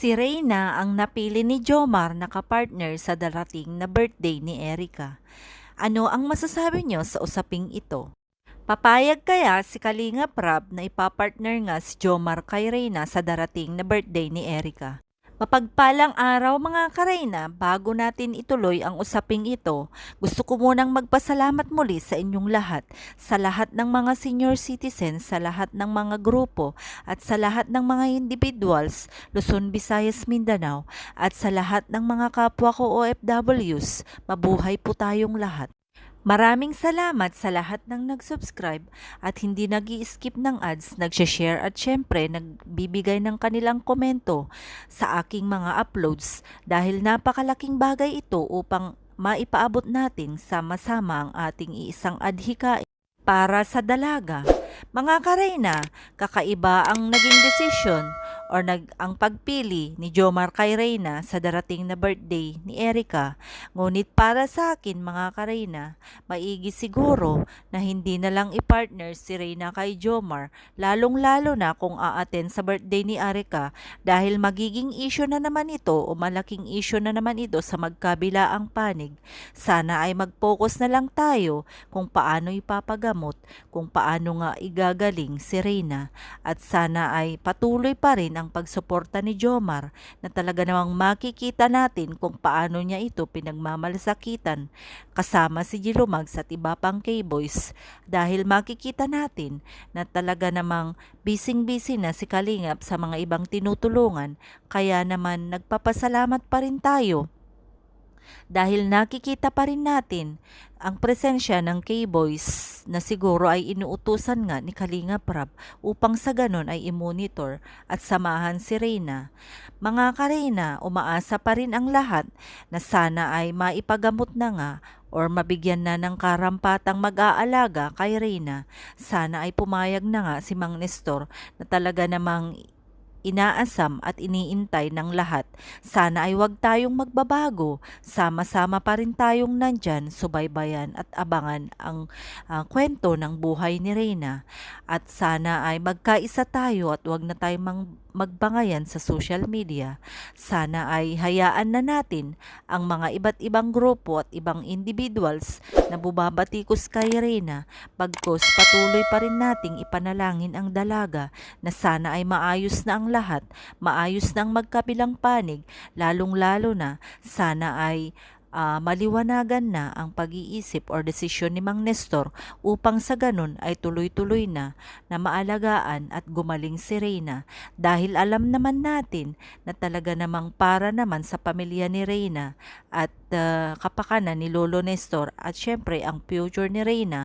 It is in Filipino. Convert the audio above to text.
Si Reyna ang napili ni Jomar na kapartner sa darating na birthday ni Erica. Ano ang masasabi niyo sa usaping ito? Papayag kaya si Kalinga Prab na ipapartner nga si Jomar kay Reyna sa darating na birthday ni Erica? Mapagpalang araw mga kareyna, bago natin ituloy ang usaping ito, gusto ko munang magpasalamat muli sa inyong lahat, sa lahat ng mga senior citizens, sa lahat ng mga grupo, at sa lahat ng mga individuals, Luzon, Visayas, Mindanao, at sa lahat ng mga kapwa ko OFWs. Mabuhay po tayong lahat. Maraming salamat sa lahat ng nag-subscribe at hindi nag-i-skip ng ads, nag-share at syempre nagbibigay ng kanilang komento sa aking mga uploads dahil napakalaking bagay ito upang maipaabot natin sama-sama ang ating iisang adhikain para sa dalaga. Mga kareyna, kakaiba ang naging desisyon or ang pagpili ni Jomar kay Reyna sa darating na birthday ni Erica. Ngunit para sa akin mga kareyna, maigi siguro na hindi na lang i-partner si Reyna kay Jomar, lalong-lalo na kung a-attend sa birthday ni Erica dahil magiging issue na naman ito o malaking issue na naman ito sa magkabilaang panig. Sana ay mag-focus na lang tayo kung paano ipapagamot, kung paano nga igagaling si Reyna at sana ay patuloy pa rin ang pagsuporta ni Jomar na talaga namang makikita natin kung paano niya ito pinagmamalasakitan kasama si Jilumags at iba pang K-Boys dahil makikita natin na talaga namang busy-busy na si Kalingap sa mga ibang tinutulungan kaya naman nagpapasalamat pa rin tayo dahil nakikita pa rin natin ang presensya ng K-Boys na siguro ay inuutusan nga ni Kalinga Prab upang sa ganon ay i-monitor at samahan si Reyna. Mga kareyna, umaasa pa rin ang lahat na sana ay maipagamot na nga or mabigyan na ng karampatang mag-aalaga kay Reyna. Sana ay pumayag na nga si Mang Nestor na talaga namang inaasam at iniintay ng lahat. Sana ay wag tayong magbabago. Sama-sama pa rin tayong nandyan, subaybayan at abangan ang kwento ng buhay ni Reyna. At sana ay magkaisa tayo at wag na tayong magbangayan sa social media. Sana ay hayaan na natin ang mga iba't ibang grupo at ibang individuals na bumabatikos kay Reyna, bagkus patuloy pa rin nating ipanalangin ang dalaga na sana ay maayos na ang lahat, maayos na ang magkabilang panig, lalong-lalo na sana ay maliwanagan na ang pag-iisip or desisyon ni Mang Nestor upang sa ganun ay tuloy-tuloy na maalagaan at gumaling si Reyna dahil alam naman natin na talaga namang para naman sa pamilya ni Reyna at kapakanan ni Lolo Nestor at syempre ang future ni Reyna